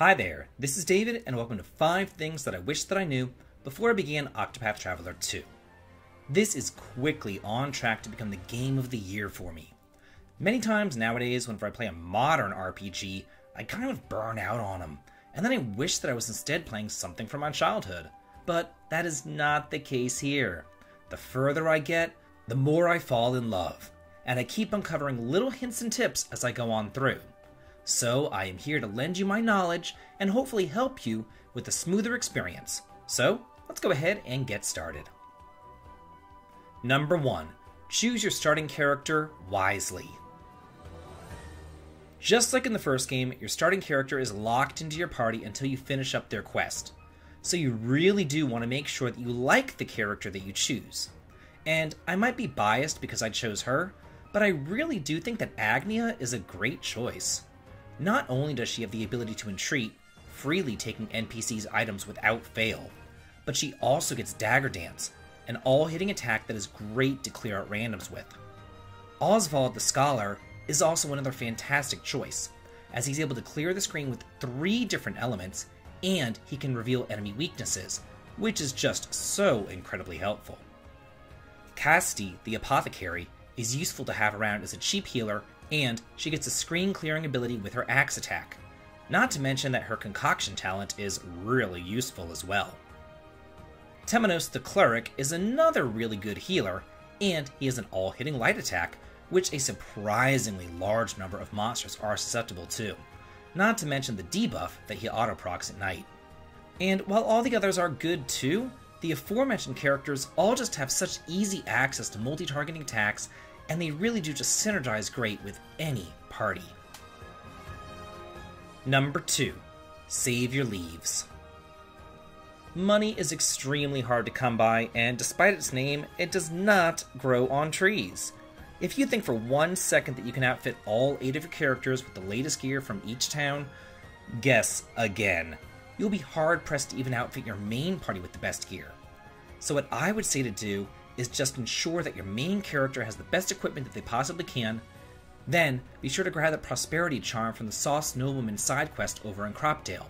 Hi there, this is David and welcome to 5 Things That I Wish That I Knew Before I Began Octopath Traveler 2. This is quickly on track to become the game of the year for me. Many times nowadays whenever I play a modern RPG, I kind of burn out on them, and then I wish that I was instead playing something from my childhood. But that is not the case here. The further I get, the more I fall in love, and I keep uncovering little hints and tips as I go on through. So I am here to lend you my knowledge and hopefully help you with a smoother experience. So let's go ahead and get started. Number 1. Choose your starting character wisely. Just like in the first game, your starting character is locked into your party until you finish up their quest. So you really do want to make sure that you like the character that you choose. And I might be biased because I chose her, but I really do think that Agnia is a great choice. Not only does she have the ability to entreat, freely taking NPCs' items without fail, but she also gets Dagger Dance, an all-hitting attack that is great to clear out randoms with. Oswald the Scholar is also another fantastic choice, as he's able to clear the screen with 3 different elements, and he can reveal enemy weaknesses, which is just so incredibly helpful. Casti the Apothecary is useful to have around as a cheap healer, and she gets a screen clearing ability with her axe attack. Not to mention that her concoction talent is really useful as well. Temenos the Cleric is another really good healer, and he has an all-hitting light attack, which a surprisingly large number of monsters are susceptible to. Not to mention the debuff that he auto-procs at night. And while all the others are good too, the aforementioned characters all just have such easy access to multi-targeting attacks, and they really do just synergize great with any party. Number 2. Save your leaves. Money is extremely hard to come by, and despite its name, it does not grow on trees. If you think for 1 second that you can outfit all 8 of your characters with the latest gear from each town, guess again. You'll be hard-pressed to even outfit your main party with the best gear. So what I would say to do is just ensure that your main character has the best equipment that they possibly can. Then, be sure to grab the Prosperity Charm from the Sauce Nobleman side quest over in Cropdale,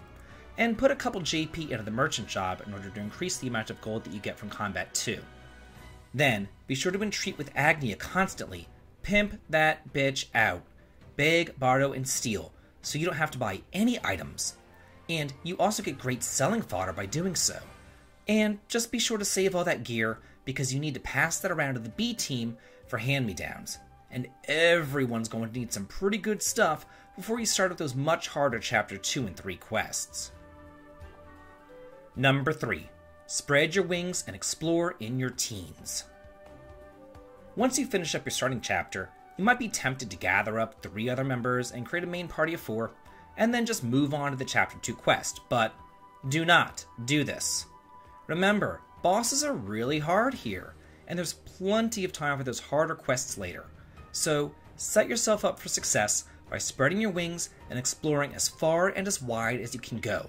and put a couple JP into the merchant job in order to increase the amount of gold that you get from combat too. Then, be sure to entreat with Agnia constantly. Pimp that bitch out. Beg, borrow, and steal, so you don't have to buy any items. And you also get great selling fodder by doing so. And just be sure to save all that gear, because you need to pass that around to the B team for hand-me-downs. And everyone's going to need some pretty good stuff before you start with those much harder Chapter 2 and 3 quests. Number 3. Spread your wings and explore in your teens. Once you finish up your starting chapter, you might be tempted to gather up 3 other members and create a main party of 4, and then just move on to the Chapter 2 quest, but do not do this. Remember, bosses are really hard here, and there's plenty of time for those harder quests later. So set yourself up for success by spreading your wings and exploring as far and as wide as you can go.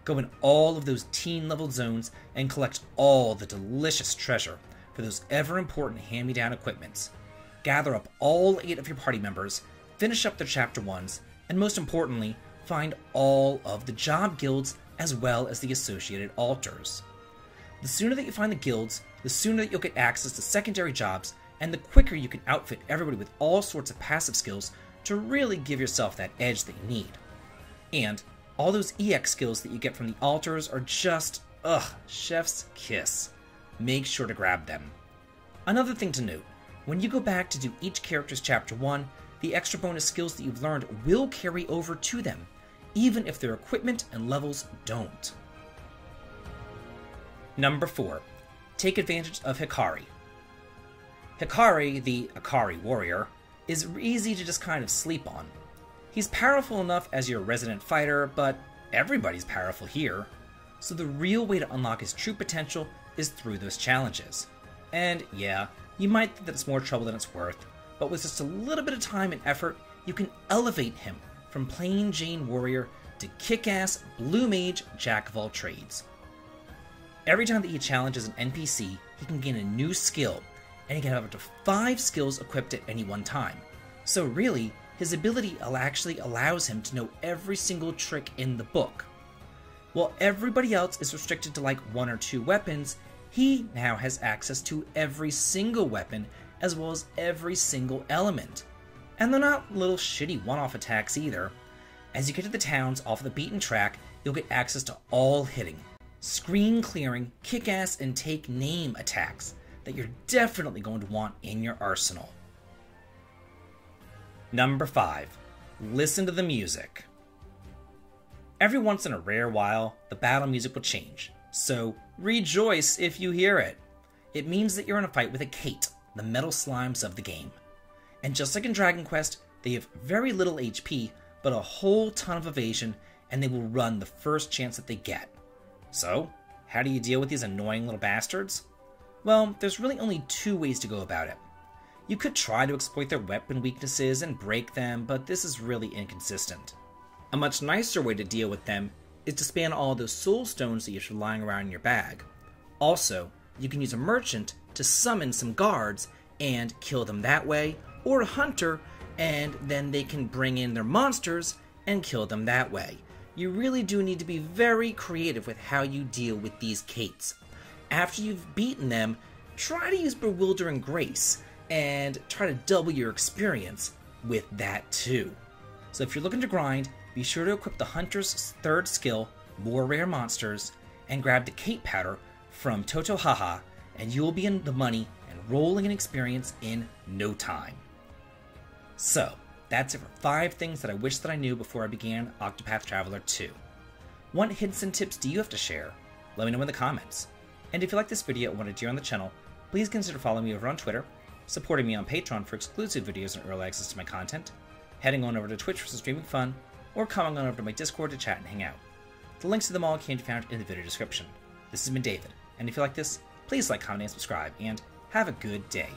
Go in all of those teen-level zones and collect all the delicious treasure for those ever-important hand-me-down equipments. Gather up all 8 of your party members, finish up their Chapter 1s, and most importantly, find all of the job guilds as well as the associated altars. The sooner that you find the guilds, the sooner that you'll get access to secondary jobs, and the quicker you can outfit everybody with all sorts of passive skills to really give yourself that edge that you need. And all those EX skills that you get from the altars are just, chef's kiss. Make sure to grab them. Another thing to note, when you go back to do each character's Chapter 1, the extra bonus skills that you've learned will carry over to them, even if their equipment and levels don't. Number 4. Take advantage of Hikari. Hikari, the Hikari warrior, is easy to just kind of sleep on. He's powerful enough as your resident fighter, but everybody's powerful here. So the real way to unlock his true potential is through those challenges. And yeah, you might think that it's more trouble than it's worth, but with just a little bit of time and effort, you can elevate him from plain Jane warrior to kick-ass blue mage jack of all trades. Every time that he challenges an NPC, he can gain a new skill, and he can have up to 5 skills equipped at any one time. So really, his ability actually allows him to know every single trick in the book. While everybody else is restricted to like 1 or 2 weapons, he now has access to every single weapon as well as every single element. And they're not little shitty one-off attacks either. As you get to the towns off the beaten track, you'll get access to all hitting, screen clearing, kick-ass, and take name attacks that you're definitely going to want in your arsenal. Number 5. Listen to the music. Every once in a rare while, the battle music will change, so rejoice if you hear it. It means that you're in a fight with a Kate, the metal slimes of the game. And just like in Dragon Quest, they have very little HP, but a whole ton of evasion, and they will run the first chance that they get. So, how do you deal with these annoying little bastards? Well, there's really only 2 ways to go about it. You could try to exploit their weapon weaknesses and break them, but this is really inconsistent. A much nicer way to deal with them is to spam all those soul stones that you have lying around in your bag. Also, you can use a merchant to summon some guards and kill them that way, or a hunter, and then they can bring in their monsters and kill them that way. You really do need to be very creative with how you deal with these Kates. After you've beaten them, try to use Bewildering Grace and try to double your experience with that too. So if you're looking to grind, be sure to equip the Hunter's 3rd skill, More Rare Monsters, and grab the Kate Powder from Toto Haha, and you will be in the money and rolling in experience in no time. So, that's it for 5 things that I wish that I knew before I began Octopath Traveler 2. What hints and tips do you have to share? Let me know in the comments. And if you like this video and want to cheer on the channel, please consider following me over on Twitter, supporting me on Patreon for exclusive videos and early access to my content, heading on over to Twitch for some streaming fun, or coming on over to my Discord to chat and hang out. The links to them all can be found in the video description. This has been David, and if you like this, please like, comment, and subscribe, and have a good day.